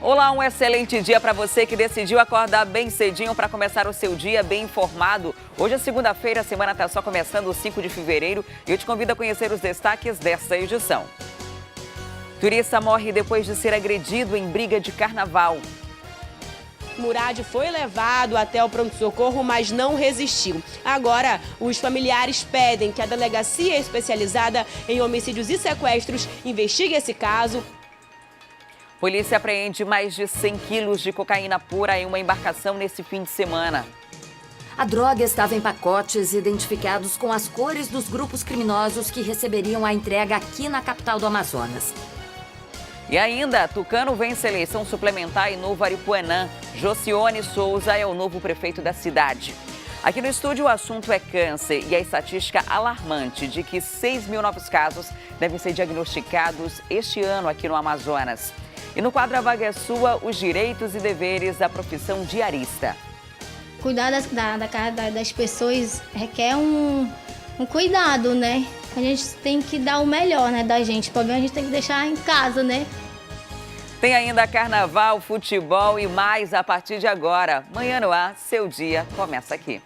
Olá, um excelente dia para você que decidiu acordar bem cedinho para começar o seu dia bem informado. Hoje é segunda-feira, a semana está só começando, 5 de fevereiro, e eu te convido a conhecer os destaques desta edição. Turista morre depois de ser agredido em briga de carnaval. Murad foi levado até o pronto-socorro, mas não resistiu. Agora, os familiares pedem que a Delegacia Especializada em Homicídios e Sequestros investigue esse caso. Polícia apreende mais de 100 quilos de cocaína pura em uma embarcação nesse fim de semana. A droga estava em pacotes identificados com as cores dos grupos criminosos que receberiam a entrega aqui na capital do Amazonas. E ainda, Tucano vence eleição suplementar em Novo Aripuanã. Josione Souza é o novo prefeito da cidade. Aqui no estúdio o assunto é câncer e a estatística alarmante de que 6 mil novos casos devem ser diagnosticados este ano aqui no Amazonas. E no quadro A Vaga é Sua, os direitos e deveres da profissão diarista. Cuidar da casa das pessoas requer um cuidado, né? A gente tem que dar o melhor, né, da gente. O problema a gente tem que deixar em casa, né? Tem ainda carnaval, futebol e mais a partir de agora. Manhã no Ar, seu dia começa aqui.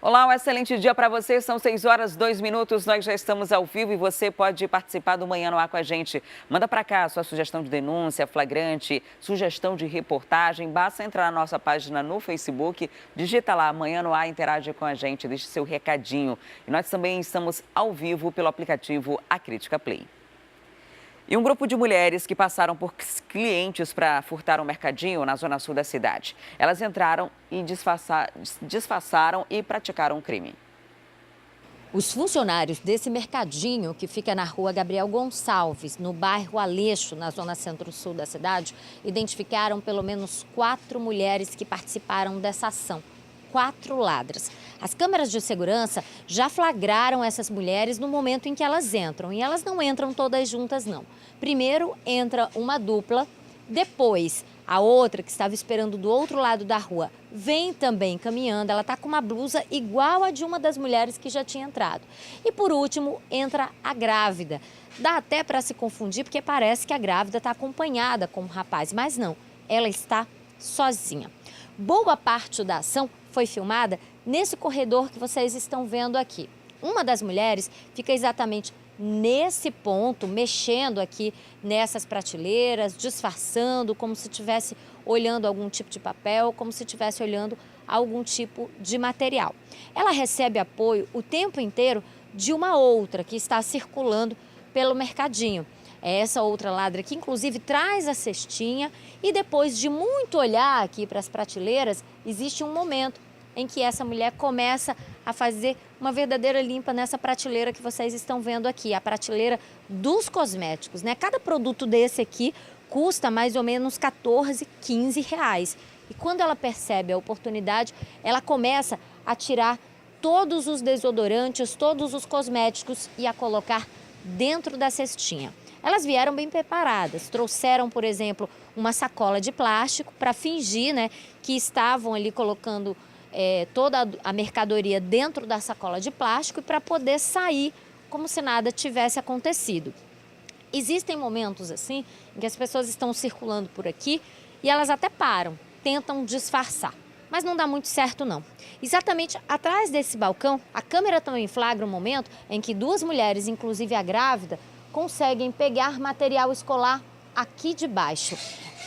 Olá, um excelente dia para você. São 6 horas 2 minutos. Nós já estamos ao vivo e você pode participar do Manhã no Ar com a gente. Manda para cá a sua sugestão de denúncia, flagrante, sugestão de reportagem. Basta entrar na nossa página no Facebook, digita lá Manhã no Ar, interage com a gente, deixe seu recadinho. E nós também estamos ao vivo pelo aplicativo A Crítica Play. E um grupo de mulheres que passaram por clientes para furtar um mercadinho na zona sul da cidade. Elas entraram e disfarçaram e praticaram um crime. Os funcionários desse mercadinho, que fica na rua Gabriel Gonçalves, no bairro Aleixo, na zona centro-sul da cidade, identificaram pelo menos 4 mulheres que participaram dessa ação. 4 ladras. As câmeras de segurança já flagraram essas mulheres no momento em que elas entram. E elas não entram todas juntas, não. Primeiro entra uma dupla, depois a outra, que estava esperando do outro lado da rua, vem também caminhando. Ela está com uma blusa igual a de uma das mulheres que já tinha entrado. E por último, entra a grávida. Dá até para se confundir, porque parece que a grávida está acompanhada com o rapaz, mas não, ela está sozinha. Boa parte da ação foi filmada nesse corredor que vocês estão vendo aqui. Uma das mulheres fica exatamente nesse ponto, mexendo aqui nessas prateleiras, disfarçando, como se estivesse olhando algum tipo de papel, como se estivesse olhando algum tipo de material. Ela recebe apoio o tempo inteiro de uma outra que está circulando pelo mercadinho. É essa outra ladra que inclusive traz a cestinha e depois de muito olhar aqui para as prateleiras, existe um momento em que essa mulher começa a fazer uma verdadeira limpa nessa prateleira que vocês estão vendo aqui, a prateleira dos cosméticos, né? Cada produto desse aqui custa mais ou menos 14, 15 reais. E quando ela percebe a oportunidade, ela começa a tirar todos os desodorantes, todos os cosméticos e a colocar dentro da cestinha. Elas vieram bem preparadas, trouxeram, por exemplo, uma sacola de plástico para fingir, né, que estavam ali colocando toda a mercadoria dentro da sacola de plástico e para poder sair como se nada tivesse acontecido. Existem momentos assim em que as pessoas estão circulando por aqui e elas até param, tentam disfarçar, mas não dá muito certo não. Exatamente atrás desse balcão, a câmera também flagra um momento em que 2 mulheres, inclusive a grávida, conseguem pegar material escolar aqui de baixo.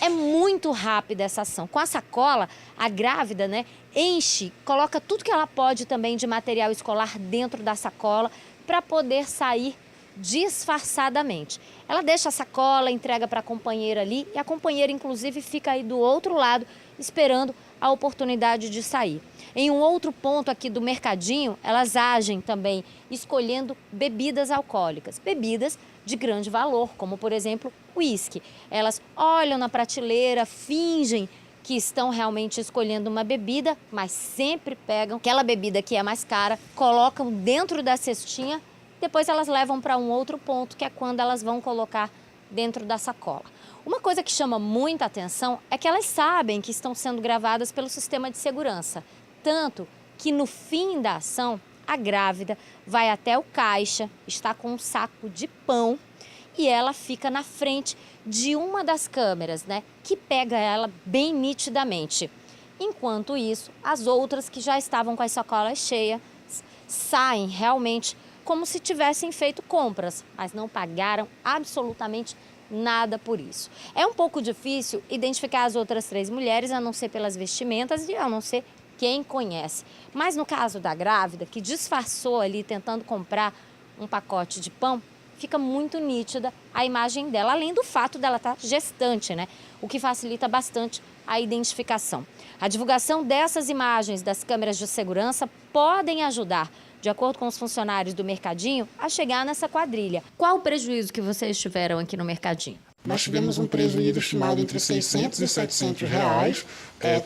É muito rápida essa ação. Com a sacola, a grávida, né, enche, coloca tudo que ela pode também de material escolar dentro da sacola para poder sair disfarçadamente. Ela deixa a sacola, entrega para a companheira ali e a companheira, inclusive, fica aí do outro lado esperando a oportunidade de sair. Em um outro ponto aqui do mercadinho, elas agem também escolhendo bebidas alcoólicas, bebidas de grande valor, como por exemplo uísque. Elas olham na prateleira, fingem que estão realmente escolhendo uma bebida, mas sempre pegam aquela bebida que é mais cara, colocam dentro da cestinha depois elas levam para um outro ponto, que é quando elas vão colocar dentro da sacola. Uma coisa que chama muita atenção é que elas sabem que estão sendo gravadas pelo sistema de segurança, tanto que no fim da ação, a grávida vai até o caixa, está com um saco de pão e ela fica na frente de uma das câmeras, né, que pega ela bem nitidamente. Enquanto isso, as outras que já estavam com as sacolas cheias saem realmente como se tivessem feito compras, mas não pagaram absolutamente nada por isso. É um pouco difícil identificar as outras 3 mulheres, a não ser pelas vestimentas e a não ser quem conhece. Mas no caso da grávida, que disfarçou ali tentando comprar um pacote de pão, fica muito nítida a imagem dela, além do fato dela estar gestante, né? O que facilita bastante a identificação. A divulgação dessas imagens das câmeras de segurança podem ajudar, de acordo com os funcionários do mercadinho, a chegar nessa quadrilha. Qual o prejuízo que vocês tiveram aqui no mercadinho? Nós tivemos um prejuízo estimado entre 600 e 700 reais,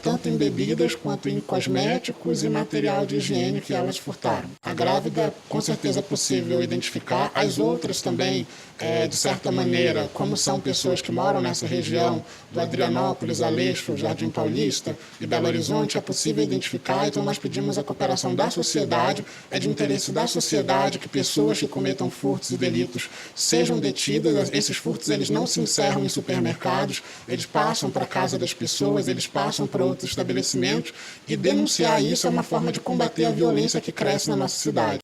tanto em bebidas quanto em cosméticos e material de higiene que elas furtaram. A grávida, com certeza é possível identificar. As outras também, de certa maneira, como são pessoas que moram nessa região do Adrianópolis, Aleixo, Jardim Paulista e Belo Horizonte, é possível identificar. Então nós pedimos a cooperação da sociedade. É de interesse da sociedade que pessoas que cometam furtos e delitos sejam detidas. Esses furtos, eles não se encerram em supermercados, eles passam para a casa das pessoas, eles passam para outros estabelecimentos, e denunciar isso é uma forma de combater a violência que cresce na nossa cidade.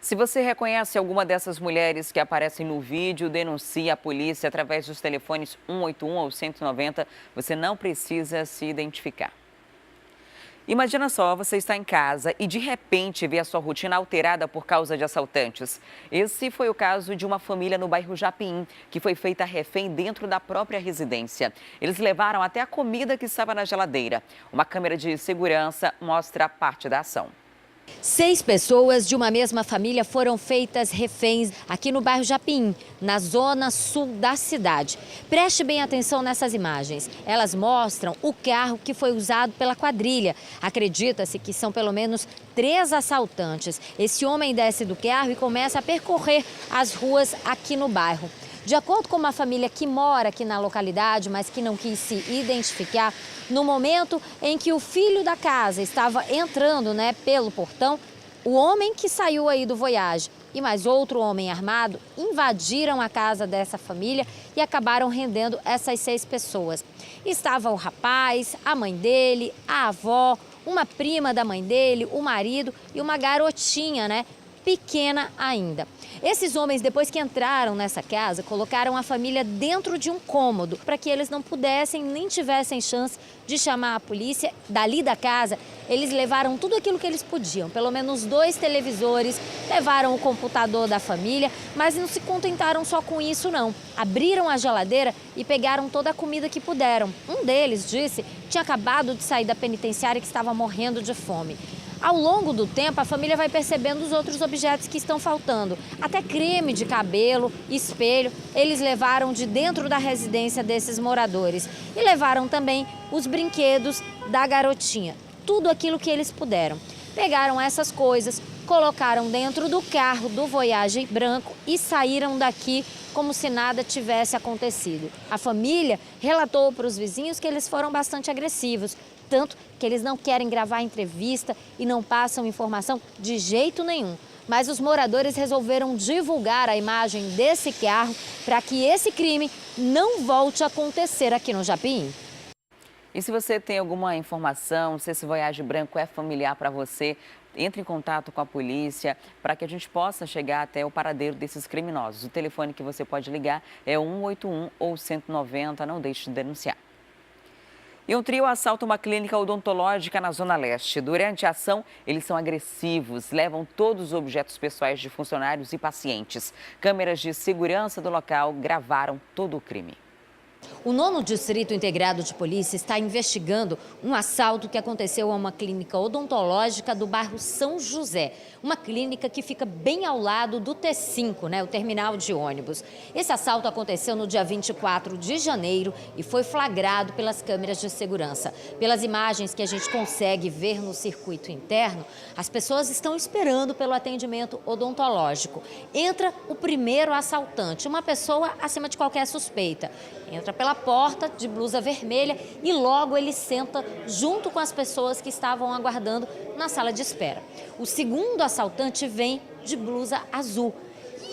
Se você reconhece alguma dessas mulheres que aparecem no vídeo, denuncie a polícia através dos telefones 181 ou 190. Você não precisa se identificar. Imagina só, você está em casa e de repente vê a sua rotina alterada por causa de assaltantes. Esse foi o caso de uma família no bairro Japim, que foi feita refém dentro da própria residência. Eles levaram até a comida que estava na geladeira. Uma câmera de segurança mostra parte da ação. 6 pessoas de uma mesma família foram feitas reféns aqui no bairro Japim, na zona sul da cidade. Preste bem atenção nessas imagens. Elas mostram o carro que foi usado pela quadrilha. Acredita-se que são pelo menos 3 assaltantes. Esse homem desce do carro e começa a percorrer as ruas aqui no bairro. De acordo com uma família que mora aqui na localidade, mas que não quis se identificar, no momento em que o filho da casa estava entrando, pelo portão, o homem que saiu aí do Voyage e mais outro homem armado invadiram a casa dessa família e acabaram rendendo essas 6 pessoas. Estava o rapaz, a mãe dele, a avó, uma prima da mãe dele, o marido e uma garotinha, pequena ainda. Esses homens, depois que entraram nessa casa, colocaram a família dentro de um cômodo para que eles não pudessem nem tivessem chance de chamar a polícia. Dali da casa, eles levaram tudo aquilo que eles podiam, pelo menos 2 televisores, levaram o computador da família, mas não se contentaram só com isso não. Abriram a geladeira e pegaram toda a comida que puderam. Um deles disse que tinha acabado de sair da penitenciária e que estava morrendo de fome. Ao longo do tempo, a família vai percebendo os outros objetos que estão faltando. Até creme de cabelo, espelho, eles levaram de dentro da residência desses moradores. E levaram também os brinquedos da garotinha. Tudo aquilo que eles puderam. Pegaram essas coisas, colocaram dentro do carro do Voyage branco e saíram daqui como se nada tivesse acontecido. A família relatou para os vizinhos que eles foram bastante agressivos. Tanto que eles não querem gravar entrevista e não passam informação de jeito nenhum. Mas os moradores resolveram divulgar a imagem desse carro para que esse crime não volte a acontecer aqui no Japim. E se você tem alguma informação, se esse Voyage branco é familiar para você, entre em contato com a polícia para que a gente possa chegar até o paradeiro desses criminosos. O telefone que você pode ligar é 181 ou 190, não deixe de denunciar. E um trio assalta uma clínica odontológica na Zona Leste. Durante a ação, eles são agressivos, levam todos os objetos pessoais de funcionários e pacientes. Câmeras de segurança do local gravaram todo o crime. O 9º Distrito Integrado de Polícia está investigando um assalto que aconteceu a uma clínica odontológica do bairro São José. Uma clínica que fica bem ao lado do T5, o terminal de ônibus. Esse assalto aconteceu no dia 24 de janeiro e foi flagrado pelas câmeras de segurança. Pelas imagens que a gente consegue ver no circuito interno, as pessoas estão esperando pelo atendimento odontológico. Entra o primeiro assaltante, uma pessoa acima de qualquer suspeita. Entra pela porta de blusa vermelha e logo ele senta junto com as pessoas que estavam aguardando na sala de espera. O segundo assaltante vem de blusa azul.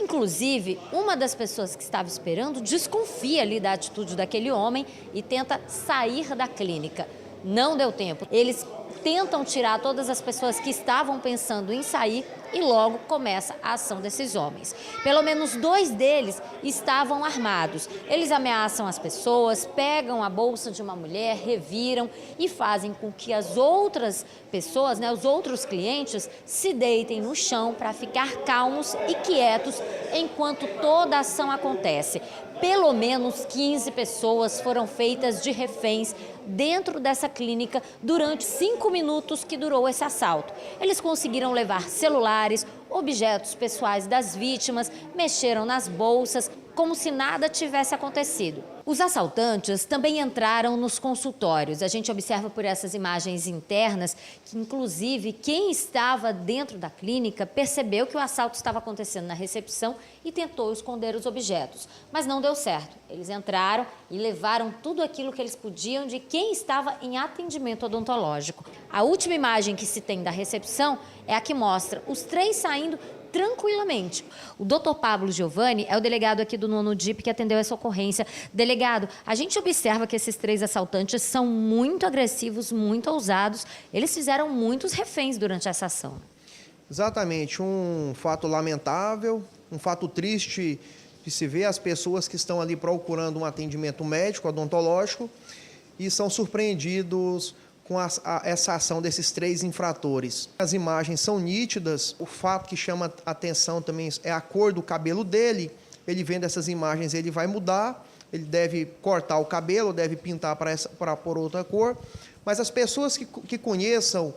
Inclusive, uma das pessoas que estava esperando desconfia ali da atitude daquele homem e tenta sair da clínica. Não deu tempo. Eles tentam tirar todas as pessoas que estavam pensando em sair e logo começa a ação desses homens. Pelo menos 2 deles estavam armados. Eles ameaçam as pessoas, pegam a bolsa de uma mulher, reviram e fazem com que as outras pessoas, os outros clientes, se deitem no chão para ficar calmos e quietos enquanto toda a ação acontece. Pelo menos 15 pessoas foram feitas de reféns dentro dessa clínica durante 5 minutos que durou esse assalto. Eles conseguiram levar celulares, objetos pessoais das vítimas, mexeram nas bolsas, como se nada tivesse acontecido. Os assaltantes também entraram nos consultórios. A gente observa por essas imagens internas que, inclusive, quem estava dentro da clínica percebeu que o assalto estava acontecendo na recepção e tentou esconder os objetos. Mas não deu certo. Eles entraram e levaram tudo aquilo que eles podiam de quem estava em atendimento odontológico. A última imagem que se tem da recepção é a que mostra os 3 saindo tranquilamente. O Dr. Pablo Giovanni é o delegado aqui do 9º DIP que atendeu essa ocorrência. Delegado, a gente observa que esses 3 assaltantes são muito agressivos, muito ousados. Eles fizeram muitos reféns durante essa ação. Exatamente, um fato lamentável, um fato triste de se ver as pessoas que estão ali procurando um atendimento médico, odontológico, e são surpreendidos com essa ação desses 3 infratores. As imagens são nítidas, o fato que chama a atenção também é a cor do cabelo dele. Ele vendo essas imagens, ele vai mudar, ele deve cortar o cabelo, deve pintar por outra cor. Mas as pessoas que conheçam,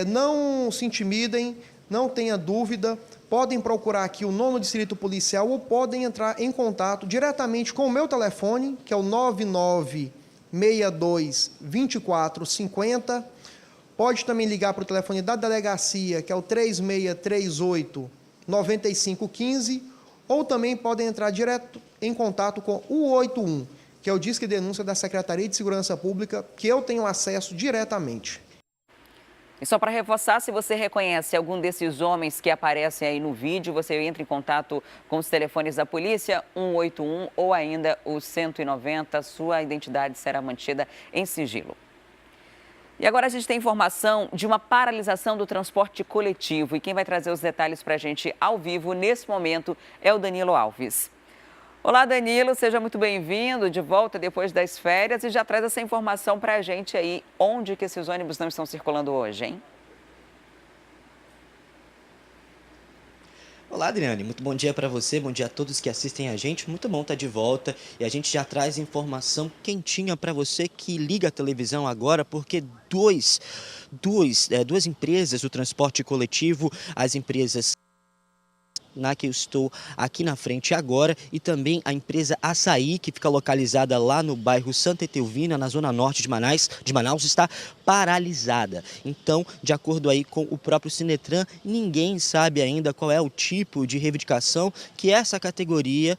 não se intimidem, não tenha dúvida, podem procurar aqui o 9º Distrito Policial ou podem entrar em contato diretamente com o meu telefone, que é o 9962-2450. Pode também ligar para o telefone da delegacia, que é o 3638-9515, ou também podem entrar direto em contato com o 181, que é o Disque Denúncia da Secretaria de Segurança Pública, que eu tenho acesso diretamente. E só para reforçar, se você reconhece algum desses homens que aparecem aí no vídeo, você entra em contato com os telefones da polícia, 181 ou ainda o 190, sua identidade será mantida em sigilo. E agora a gente tem informação de uma paralisação do transporte coletivo e quem vai trazer os detalhes para a gente ao vivo nesse momento é o Danilo Alves. Olá, Danilo, seja muito bem-vindo, de volta depois das férias e já traz essa informação para a gente aí, onde que esses ônibus não estão circulando hoje, hein? Olá, Adriane, muito bom dia para você, bom dia a todos que assistem a gente, muito bom estar de volta e a gente já traz informação quentinha para você que liga a televisão agora, porque duas empresas do transporte coletivo, as empresas na que eu estou aqui na frente agora e também a empresa Açaí, que fica localizada lá no bairro Santa Etelvina, na zona norte de Manaus, está paralisada. Então, de acordo aí com o próprio Sinetran, ninguém sabe ainda qual é o tipo de reivindicação que essa categoria,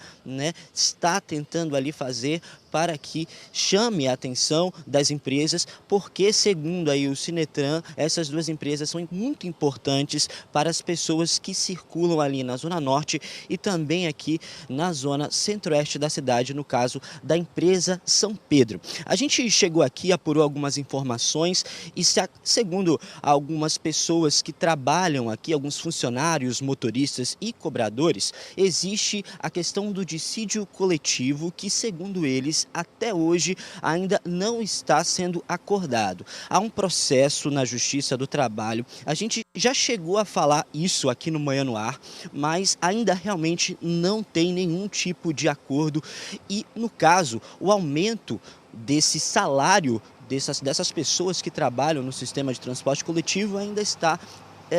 está tentando ali fazer para que chame a atenção das empresas, porque, segundo aí o Sinetran, essas 2 empresas são muito importantes para as pessoas que circulam ali na Zona Norte e também aqui na Zona Centro-Oeste da cidade, no caso da empresa São Pedro. A gente chegou aqui, apurou algumas informações e, segundo algumas pessoas que trabalham aqui, alguns funcionários, motoristas e cobradores, existe a questão do dissídio coletivo que, segundo eles, até hoje ainda não está sendo acordado. Há um processo na Justiça do Trabalho. A gente já chegou a falar isso aqui no Manhã no Ar, mas ainda realmente não tem nenhum tipo de acordo e, no caso, o aumento desse salário dessas pessoas que trabalham no sistema de transporte coletivo ainda está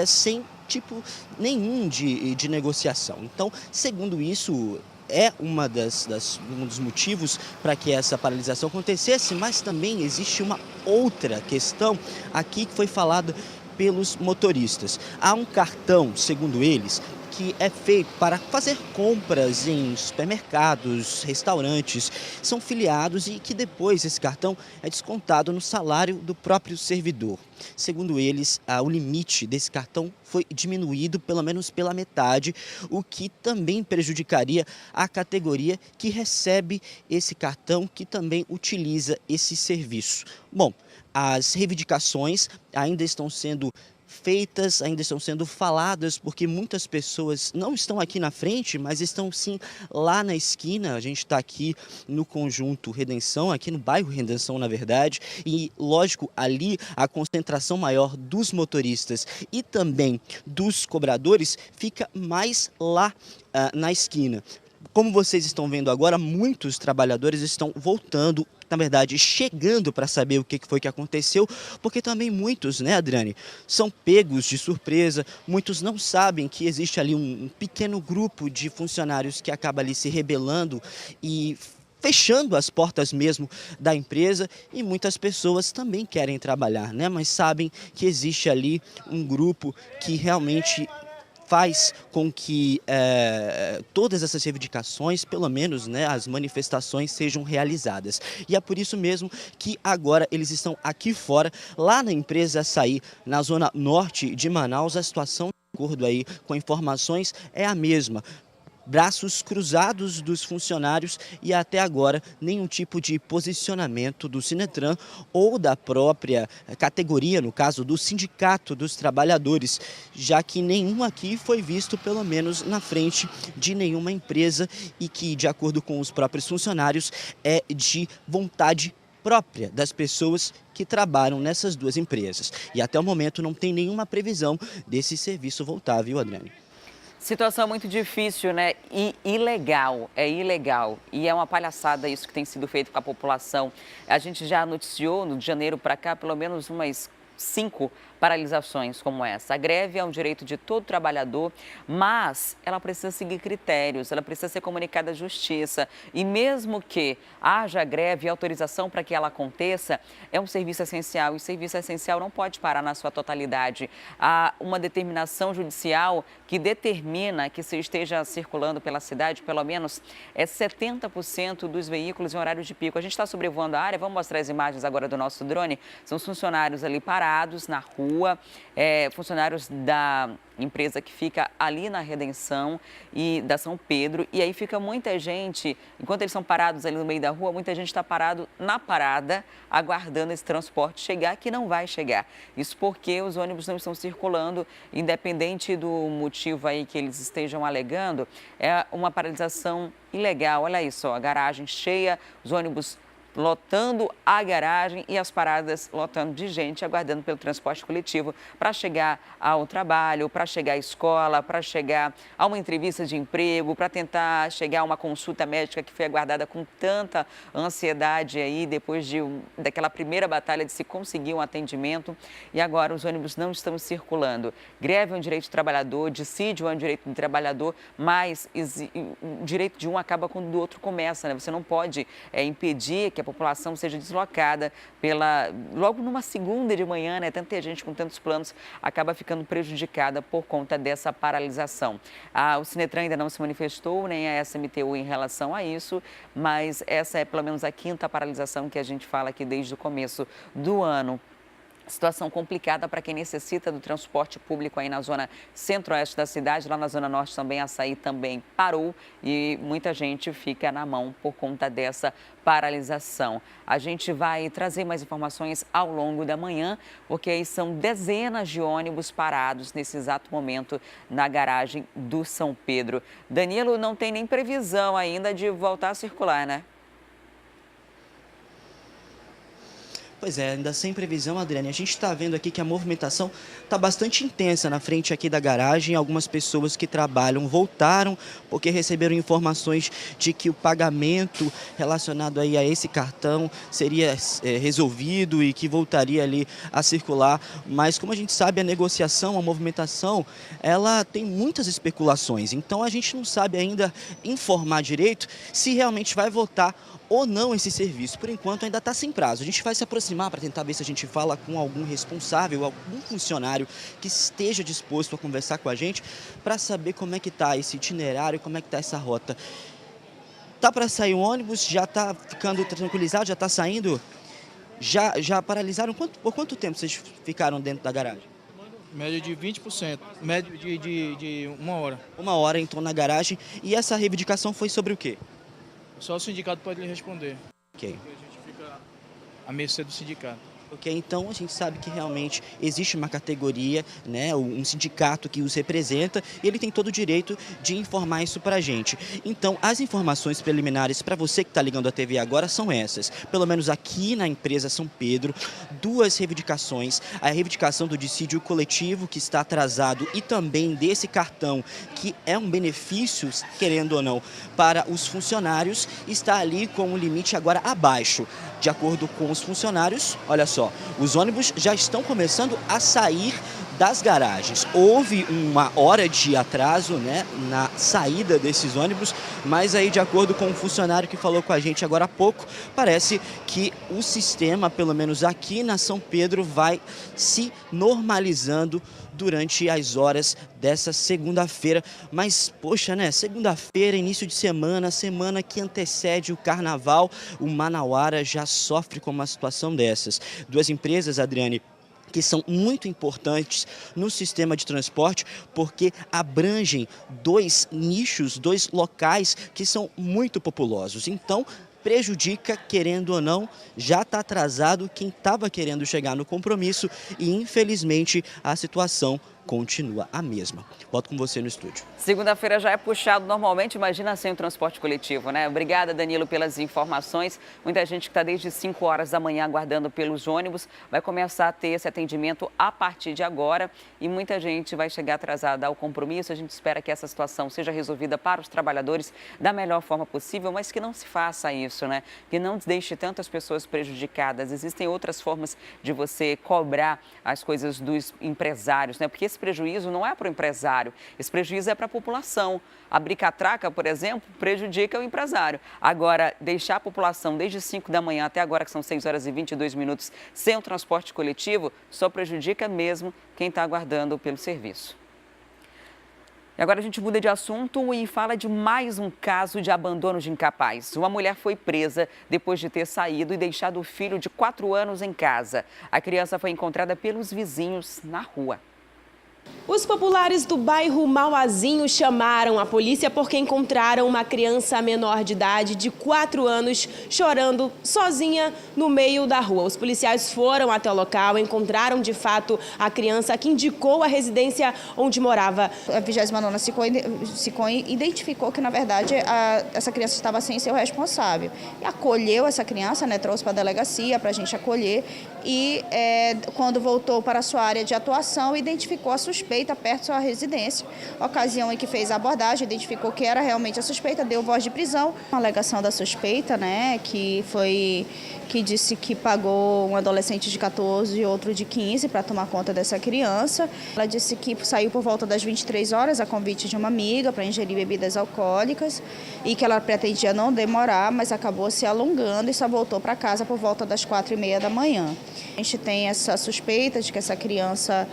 sem tipo nenhum de negociação. Então, segundo isso, é um dos motivos para que essa paralisação acontecesse, mas também existe uma outra questão aqui que foi falada pelos motoristas. Há um cartão, segundo eles, que é feito para fazer compras em supermercados, restaurantes, são filiados e que depois esse cartão é descontado no salário do próprio servidor. Segundo eles, o limite desse cartão foi diminuído pelo menos pela metade, o que também prejudicaria a categoria que recebe esse cartão, que também utiliza esse serviço. Bom, as reivindicações ainda estão sendo feitas, ainda estão sendo faladas, porque muitas pessoas não estão aqui na frente, mas estão sim lá na esquina. A gente está aqui no Conjunto Redenção, aqui no bairro Redenção, na verdade, e lógico, ali a concentração maior dos motoristas e também dos cobradores fica mais lá na esquina. Como vocês estão vendo agora, muitos trabalhadores estão voltando, na verdade, chegando para saber o que foi que aconteceu, porque também muitos, né, Adriane, são pegos de surpresa, muitos não sabem que existe ali um pequeno grupo de funcionários que acaba ali se rebelando e fechando as portas mesmo da empresa, e muitas pessoas também querem trabalhar, né, mas sabem que existe ali um grupo que realmente faz com que todas essas reivindicações, pelo menos, né, as manifestações sejam realizadas. E é por isso mesmo que agora eles estão aqui fora, lá na empresa Açaí, na zona norte de Manaus. A situação, de acordo aí com informações, é a mesma. Braços cruzados dos funcionários e até agora nenhum tipo de posicionamento do Sinetran ou da própria categoria, no caso do Sindicato dos Trabalhadores, já que nenhum aqui foi visto, pelo menos na frente de nenhuma empresa, e que, de acordo com os próprios funcionários, é de vontade própria das pessoas que trabalham nessas duas empresas. E até o momento não tem nenhuma previsão desse serviço voltar, viu, Adriane? Situação muito difícil, né? E ilegal, é ilegal. E é uma palhaçada isso que tem sido feito com a população. A gente já noticiou, de janeiro para cá, pelo menos umas 5 paralisações como essa. A greve é um direito de todo trabalhador, mas ela precisa seguir critérios, ela precisa ser comunicada à justiça. E mesmo que haja greve e autorização para que ela aconteça, é um serviço essencial, e serviço essencial não pode parar na sua totalidade. Há uma determinação judicial que determina que se esteja circulando pela cidade, pelo menos 70% dos veículos em horário de pico. A gente está sobrevoando a área, vamos mostrar as imagens agora do nosso drone. São os funcionários ali parados na rua, funcionários da empresa que fica ali na Redenção e da São Pedro, e aí fica muita gente, enquanto eles são parados ali no meio da rua, muita gente está parado na parada, aguardando esse transporte chegar, que não vai chegar. Isso porque os ônibus não estão circulando, independente do motivo aí que eles estejam alegando, é uma paralisação ilegal. Olha isso, a garagem cheia, os ônibus lotando a garagem e as paradas lotando de gente, aguardando pelo transporte coletivo para chegar ao trabalho, para chegar à escola, para chegar a uma entrevista de emprego, para tentar chegar a uma consulta médica que foi aguardada com tanta ansiedade aí, depois daquela primeira batalha de se conseguir um atendimento, e agora os ônibus não estão circulando. Greve é um direito do trabalhador, dissídio é um direito do trabalhador, mas o direito de um acaba quando o do outro começa, né? Você não pode impedir que a população seja deslocada logo numa segunda de manhã, né? Tanta gente com tantos planos acaba ficando prejudicada por conta dessa paralisação. O Sinetran ainda não se manifestou, nem a SMTU em relação a isso, mas essa é pelo menos a 5ª paralisação que a gente fala aqui desde o começo do ano. Situação complicada para quem necessita do transporte público aí na zona centro-oeste da cidade. Lá na zona norte também, Açaí também parou e muita gente fica na mão por conta dessa paralisação. A gente vai trazer mais informações ao longo da manhã, porque aí são dezenas de ônibus parados nesse exato momento na garagem do São Pedro. Danilo, não tem nem previsão ainda de voltar a circular, né? Pois é, ainda sem previsão, Adriane, a gente está vendo aqui que a movimentação está bastante intensa na frente aqui da garagem. Algumas pessoas que trabalham voltaram porque receberam informações de que o pagamento relacionado aí a esse cartão seria resolvido e que voltaria ali a circular. Mas como a gente sabe, a negociação, a movimentação, ela tem muitas especulações. Então a gente não sabe ainda informar direito se realmente vai voltar ou não esse serviço. Por enquanto ainda está sem prazo. A gente vai se aproximar para tentar ver se a gente fala com algum responsável, algum funcionário que esteja disposto a conversar com a gente para saber como é que está esse itinerário, como é que está essa rota. Tá para sair o ônibus? Já está ficando tranquilizado? Já está saindo? Já paralisaram? Por quanto tempo vocês ficaram dentro da garagem? Média de 20%, média de 1 hora. 1 hora então na garagem. E essa reivindicação foi sobre o quê? Só o sindicato pode lhe responder. Ok. Porque a gente fica à mercê do sindicato. Ok, então a gente sabe que realmente existe uma categoria, né, um sindicato que os representa e ele tem todo o direito de informar isso para a gente. Então, as informações preliminares para você que está ligando a TV agora são essas. Pelo menos aqui na empresa São Pedro, 2 reivindicações. A reivindicação do dissídio coletivo que está atrasado e também desse cartão que é um benefício, querendo ou não, para os funcionários, está ali com um limite agora abaixo. De acordo com os funcionários, olha só, os ônibus já estão começando a sair das garagens. Houve 1 hora de atraso, né, na saída desses ônibus, mas aí, de acordo com um funcionário que falou com a gente agora há pouco, parece que o sistema, pelo menos aqui na São Pedro, vai se normalizando durante as horas dessa segunda-feira. Mas, poxa, né, segunda-feira, início de semana, semana que antecede o carnaval, o Manauara já sofre com uma situação dessas. 2 empresas, Adriane, que são muito importantes no sistema de transporte, porque abrangem 2 nichos, 2 locais que são muito populosos. Então, prejudica, querendo ou não, já está atrasado quem estava querendo chegar no compromisso e, infelizmente, a situação continua a mesma. Volto com você no estúdio. Segunda-feira já é puxado normalmente, imagina sem o transporte coletivo, né? Obrigada, Danilo, pelas informações. Muita gente que está desde 5 horas da manhã aguardando pelos ônibus vai começar a ter esse atendimento a partir de agora e muita gente vai chegar atrasada ao compromisso. A gente espera que essa situação seja resolvida para os trabalhadores da melhor forma possível, mas que não se faça isso, né? Que não deixe tantas pessoas prejudicadas. Existem outras formas de você cobrar as coisas dos empresários, né? Porque esse prejuízo não é para o empresário, esse prejuízo é para a população. Abrir catraca, por exemplo, prejudica o empresário. Agora, deixar a população desde 5 da manhã até agora, que são 6 horas e 22 minutos, sem o transporte coletivo, só prejudica mesmo quem está aguardando pelo serviço. E agora a gente muda de assunto e fala de mais um caso de abandono de incapaz. Uma mulher foi presa depois de ter saído e deixado o filho de 4 anos em casa. A criança foi encontrada pelos vizinhos na rua. Os populares do bairro Mauazinho chamaram a polícia porque encontraram uma criança menor de idade de 4 anos chorando sozinha no meio da rua. Os policiais foram até o local, encontraram de fato a criança que indicou a residência onde morava. A 29ª SICOM identificou que, na verdade, essa criança estava sem seu responsável. E acolheu essa criança, né, trouxe para a delegacia para a gente acolher e quando voltou para a sua área de atuação, identificou a suspeita perto de sua residência. Ocasião em que fez a abordagem, identificou que era realmente a suspeita, deu voz de prisão. A alegação da suspeita, né, que disse que pagou um adolescente de 14 e outro de 15 para tomar conta dessa criança. Ela disse que saiu por volta das 23 horas a convite de uma amiga para ingerir bebidas alcoólicas e que ela pretendia não demorar, mas acabou se alongando e só voltou para casa por volta das 4h30 da manhã. A gente tem essa suspeita de que essa criança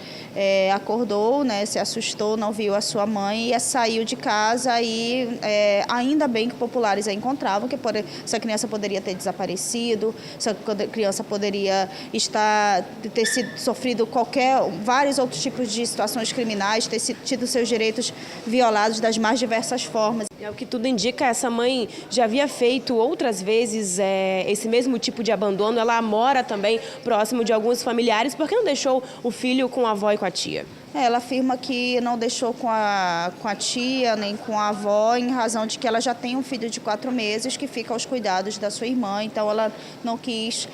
acordou, né, se assustou, não viu a sua mãe e saiu de casa e ainda bem que populares a encontravam, que essa criança poderia ter desaparecido, essa criança poderia ter sofrido vários outros tipos de situações criminais, ter tido seus direitos violados das mais diversas formas. É o que tudo indica, essa mãe já havia feito outras vezes esse mesmo tipo de abandono. Ela mora também próximo de alguns familiares, porque não deixou o filho com a avó e com a tia? Ela afirma que não deixou com a tia nem com a avó, em razão de que ela já tem um filho de 4 meses que fica aos cuidados da sua irmã. Então ela não quis,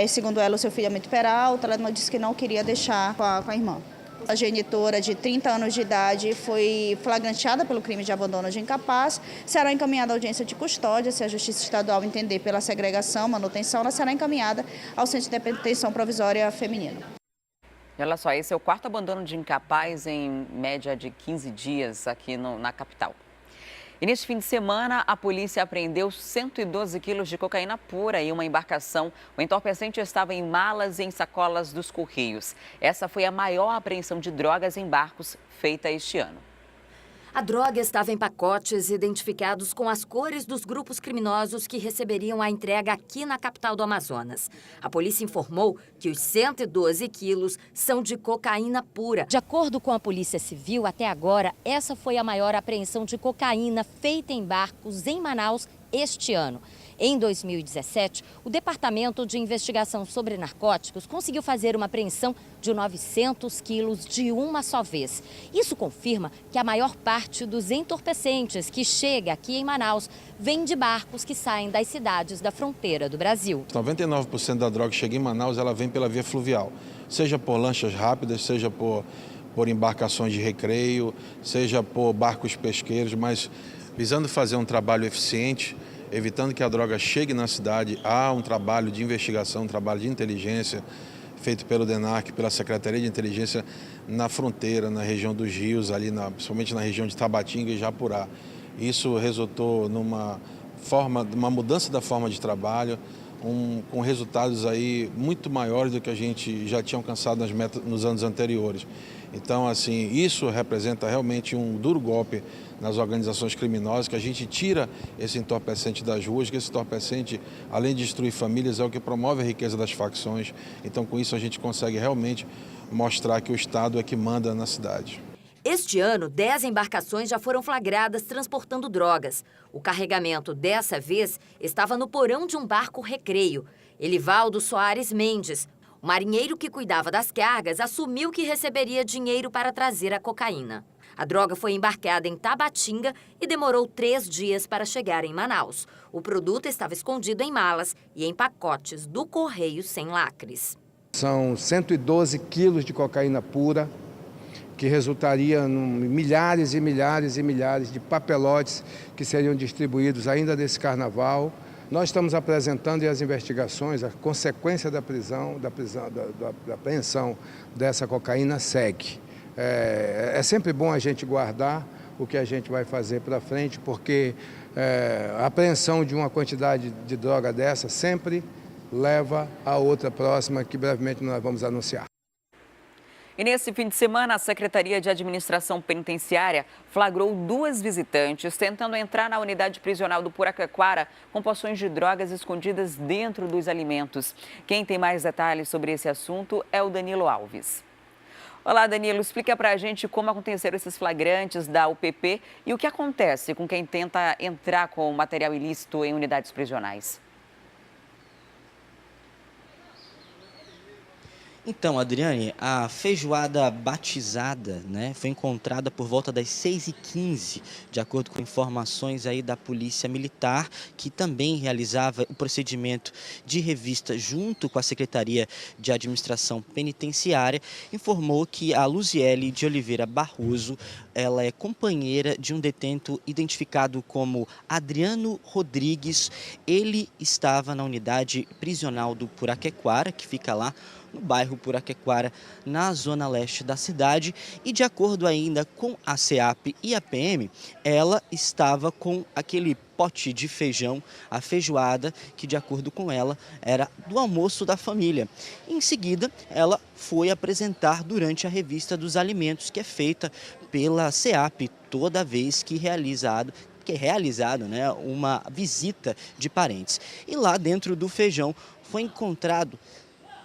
segundo ela, o seu filho é muito peralta, ela disse que não queria deixar com a irmã. A genitora de 30 anos de idade foi flagranteada pelo crime de abandono de incapaz, será encaminhada à audiência de custódia, se a Justiça Estadual entender pela segregação, manutenção, ela será encaminhada ao Centro de Detenção Provisória Feminino. Olha só, esse é o 4º abandono de incapaz em média de 15 dias aqui na capital. E neste fim de semana, a polícia apreendeu 112 quilos de cocaína pura em uma embarcação. O entorpecente estava em malas e em sacolas dos Correios. Essa foi a maior apreensão de drogas em barcos feita este ano. A droga estava em pacotes identificados com as cores dos grupos criminosos que receberiam a entrega aqui na capital do Amazonas. A polícia informou que os 112 quilos são de cocaína pura. De acordo com a Polícia Civil, até agora, essa foi a maior apreensão de cocaína feita em barcos em Manaus este ano. Em 2017, o Departamento de Investigação sobre Narcóticos conseguiu fazer uma apreensão de 900 quilos de uma só vez. Isso confirma que a maior parte dos entorpecentes que chega aqui em Manaus vem de barcos que saem das cidades da fronteira do Brasil. 99% da droga que chega em Manaus, ela vem pela via fluvial, seja por lanchas rápidas, seja por embarcações de recreio, seja por barcos pesqueiros, mas visando fazer um trabalho eficiente, evitando que a droga chegue na cidade, há um trabalho de investigação, um trabalho de inteligência feito pelo DENARC, pela Secretaria de Inteligência na fronteira, na região dos rios, principalmente na região de Tabatinga e Japurá. Isso resultou numa mudança da forma de trabalho, com resultados aí muito maiores do que a gente já tinha alcançado nos anos anteriores. Então, assim, isso representa realmente um duro golpe nas organizações criminosas, que a gente tira esse entorpecente das ruas, que esse entorpecente, além de destruir famílias, é o que promove a riqueza das facções. Então, com isso, a gente consegue realmente mostrar que o Estado é que manda na cidade. Este ano, 10 embarcações já foram flagradas transportando drogas. O carregamento, dessa vez, estava no porão de um barco recreio. Elivaldo Soares Mendes, o marinheiro que cuidava das cargas, assumiu que receberia dinheiro para trazer a cocaína. A droga foi embarcada em Tabatinga e demorou 3 dias para chegar em Manaus. O produto estava escondido em malas e em pacotes do Correio sem lacres. São 112 quilos de cocaína pura, que resultaria em milhares e milhares e milhares de papelotes que seriam distribuídos ainda nesse carnaval. Nós estamos apresentando as investigações, a consequência da apreensão dessa cocaína segue. É sempre bom a gente guardar o que a gente vai fazer para frente, porque a apreensão de uma quantidade de droga dessa sempre leva a outra próxima, que brevemente nós vamos anunciar. E nesse fim de semana, a Secretaria de Administração Penitenciária flagrou 2 visitantes tentando entrar na unidade prisional do Puraquequara com poções de drogas escondidas dentro dos alimentos. Quem tem mais detalhes sobre esse assunto é o Danilo Alves. Olá, Danilo, explica pra gente como aconteceram esses flagrantes da UPP e o que acontece com quem tenta entrar com material ilícito em unidades prisionais. Então, Adriane, a feijoada batizada, foi encontrada por volta das 6h15, de acordo com informações aí da Polícia Militar, que também realizava o procedimento de revista junto com a Secretaria de Administração Penitenciária, informou que a Luziele de Oliveira Barroso, ela é companheira de um detento identificado como Adriano Rodrigues. Ele estava na unidade prisional do Puraquequara, que fica lá no bairro Puraquequara, na zona leste da cidade, e de acordo ainda com a SEAP e a PM, ela estava com aquele pote de feijão, a feijoada, que de acordo com ela era do almoço da família. Em seguida, ela foi apresentar durante a revista dos alimentos, que é feita pela SEAP toda vez que é realizado uma visita de parentes. E lá dentro do feijão foi encontrado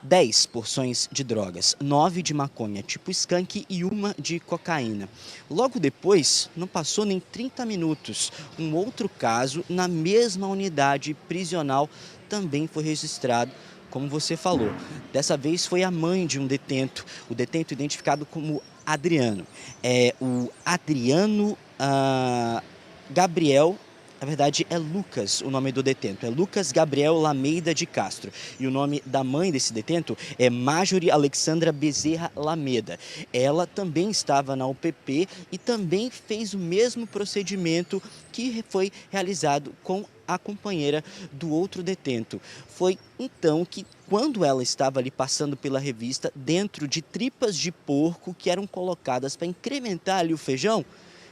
10 porções de drogas, 9 de maconha tipo skunk e 1 de cocaína. Logo depois, não passou nem 30 minutos, um outro caso na mesma unidade prisional também foi registrado, como você falou. Dessa vez foi a mãe de um detento, o detento identificado como Adriano. É o Adriano Gabriel. Na verdade, é Lucas o nome do detento, é Lucas Gabriel Lameida de Castro. E o nome da mãe desse detento é Marjorie Alexandra Bezerra Lameda. Ela também estava na UPP e também fez o mesmo procedimento que foi realizado com a companheira do outro detento. Foi então que, quando ela estava ali passando pela revista, dentro de tripas de porco que eram colocadas para incrementar ali o feijão,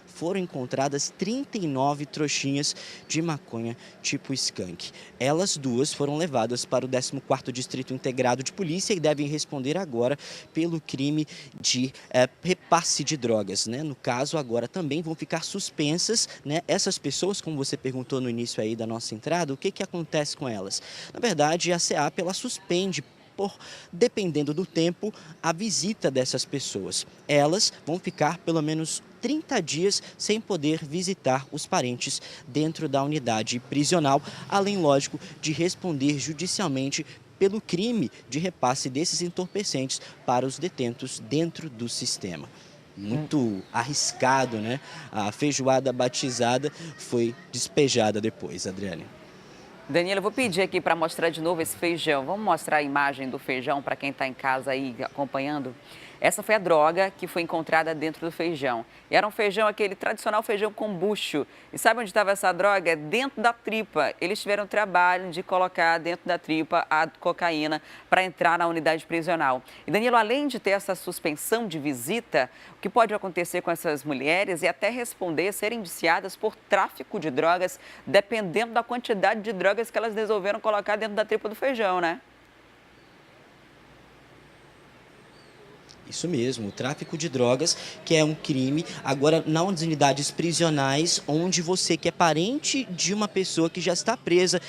foram encontradas 39 trouxinhas de maconha tipo skunk. Elas duas foram levadas para o 14º Distrito Integrado de Polícia e devem responder agora pelo crime de repasse de drogas, né? No caso, agora também vão ficar suspensas, né? Essas pessoas, como você perguntou no início aí da nossa entrada, o que acontece com elas? Na verdade, a SEAP, ela suspende, dependendo do tempo, a visita dessas pessoas. Elas vão ficar pelo menos 30 dias sem poder visitar os parentes dentro da unidade prisional, além, lógico, de responder judicialmente pelo crime de repasse desses entorpecentes para os detentos dentro do sistema. Muito arriscado, né? A feijoada batizada foi despejada depois, Adriane. Danilo, eu vou pedir aqui para mostrar de novo esse feijão. Vamos mostrar a imagem do feijão para quem está em casa aí acompanhando? Essa foi a droga que foi encontrada dentro do feijão. E era um feijão, aquele tradicional feijão com bucho. E sabe onde estava essa droga? Dentro da tripa. Eles tiveram trabalho de colocar dentro da tripa a cocaína para entrar na unidade prisional. E Danilo, além de ter essa suspensão de visita, o que pode acontecer com essas mulheres é até responder, serem indiciadas por tráfico de drogas, dependendo da quantidade de drogas que elas resolveram colocar dentro da tripa do feijão, né? Isso mesmo, o tráfico de drogas, que é um crime, agora nas unidades prisionais, onde você que é parente de uma pessoa que já está presa,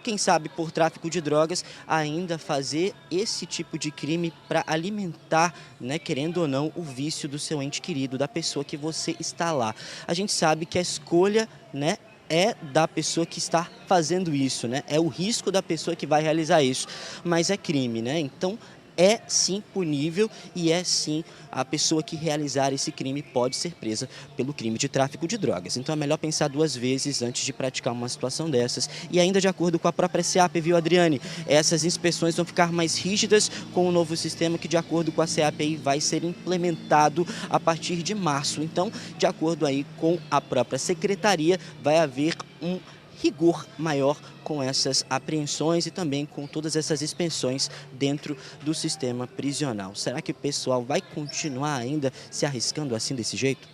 quem sabe por tráfico de drogas, ainda fazer esse tipo de crime para alimentar, né, querendo ou não, o vício do seu ente querido, da pessoa que você está lá. A gente sabe que a escolha, né, é da pessoa que está fazendo isso, né? É o risco da pessoa que vai realizar isso, mas é crime, né? Então, é sim punível e é sim a pessoa que realizar esse crime pode ser presa pelo crime de tráfico de drogas. Então é melhor pensar 2 vezes antes de praticar uma situação dessas. E ainda de acordo com a própria SEAP, viu, Adriane? Essas inspeções vão ficar mais rígidas com o novo sistema que, de acordo com a SEAP, aí, vai ser implementado a partir de março. Então, de acordo aí com a própria secretaria, vai haver um rigor maior com essas apreensões e também com todas essas expensões dentro do sistema prisional. Será que o pessoal vai continuar ainda se arriscando assim desse jeito?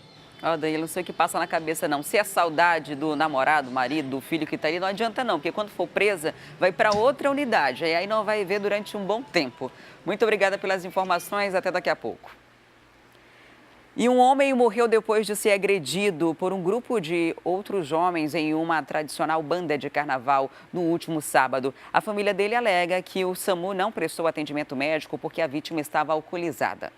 Danilo, não sei o que passa na cabeça não. Se é saudade do namorado, marido, do filho que está ali, não adianta não, porque quando for presa, vai para outra unidade. E aí não vai ver durante um bom tempo. Muito obrigada pelas informações, até daqui a pouco. E um homem morreu depois de ser agredido por um grupo de outros homens em uma tradicional banda de carnaval no último sábado. A família dele alega que o SAMU não prestou atendimento médico porque a vítima estava alcoolizada.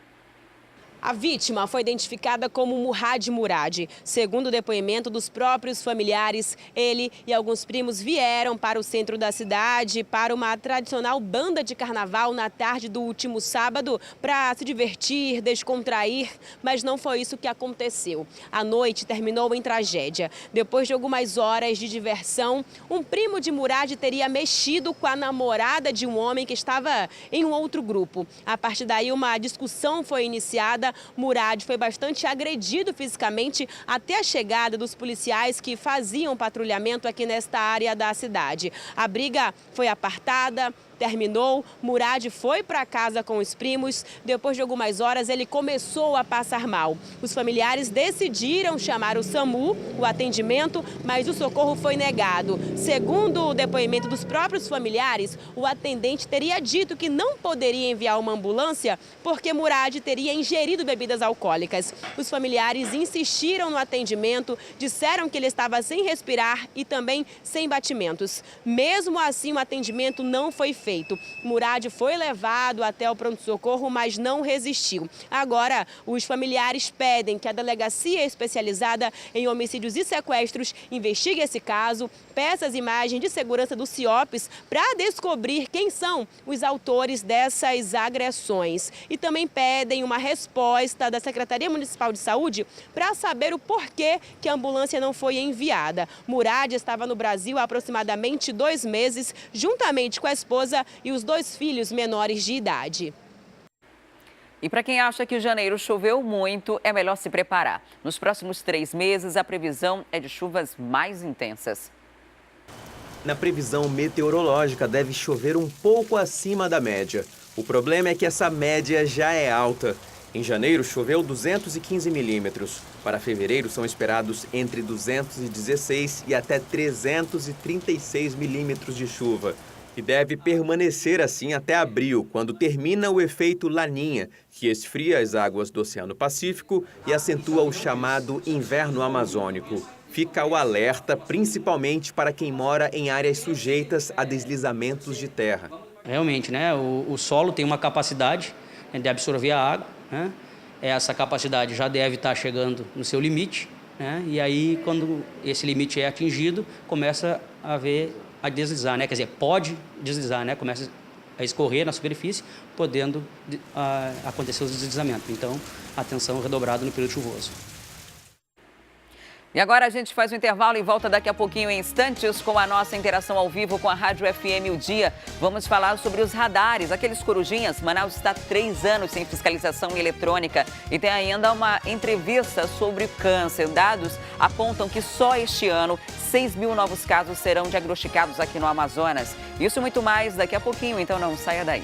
A vítima foi identificada como Murad Murad. Segundo o depoimento dos próprios familiares, ele e alguns primos vieram para o centro da cidade para uma tradicional banda de carnaval na tarde do último sábado para se divertir, descontrair, mas não foi isso que aconteceu. A noite terminou em tragédia. Depois de algumas horas de diversão, um primo de Murad teria mexido com a namorada de um homem que estava em um outro grupo. A partir daí, uma discussão foi iniciada. Murad foi bastante agredido fisicamente até a chegada dos policiais que faziam patrulhamento aqui nesta área da cidade. A briga foi apartada, terminou, Murad foi para casa com os primos. Depois de algumas horas, ele começou a passar mal. Os familiares decidiram chamar o SAMU, o atendimento, mas o socorro foi negado. Segundo o depoimento dos próprios familiares, o atendente teria dito que não poderia enviar uma ambulância porque Murad teria ingerido bebidas alcoólicas. Os familiares insistiram no atendimento, disseram que ele estava sem respirar e também sem batimentos. Mesmo assim, o atendimento não foi feito. feito. Murad foi levado até o pronto-socorro, mas não resistiu. Agora, os familiares pedem que a Delegacia Especializada em Homicídios e Sequestros investigue esse caso, peça as imagens de segurança do CIOPS para descobrir quem são os autores dessas agressões. E também pedem uma resposta da Secretaria Municipal de Saúde para saber o porquê que a ambulância não foi enviada. Murad estava no Brasil há aproximadamente 2 meses, juntamente com a esposa e os 2 filhos menores de idade. E para quem acha que janeiro choveu muito, é melhor se preparar. Nos próximos 3 meses, a previsão é de chuvas mais intensas. Na previsão meteorológica, deve chover um pouco acima da média. O problema é que essa média já é alta. Em janeiro, choveu 215 milímetros. Para fevereiro, são esperados entre 216 e até 336 milímetros de chuva. E deve permanecer assim até abril, quando termina o efeito Laninha, que esfria as águas do Oceano Pacífico e acentua o chamado inverno amazônico. Fica o alerta, principalmente para quem mora em áreas sujeitas a deslizamentos de terra. Realmente, né, o solo tem uma capacidade de absorver a água, né? Essa capacidade já deve estar chegando no seu limite, né? E aí, quando esse limite é atingido, começa a deslizar, né? Quer dizer, pode deslizar, né? Começa a escorrer na superfície, podendo acontecer o deslizamento. Então, atenção redobrada no período chuvoso. E agora a gente faz um intervalo e volta daqui a pouquinho, em instantes, com a nossa interação ao vivo com a Rádio FM O Dia. Vamos falar sobre os radares, aqueles corujinhas. Manaus está há 3 anos sem fiscalização eletrônica e tem ainda uma entrevista sobre câncer. Dados apontam que só este ano 6 mil novos casos serão diagnosticados aqui no Amazonas. Isso e muito mais daqui a pouquinho, então não saia daí.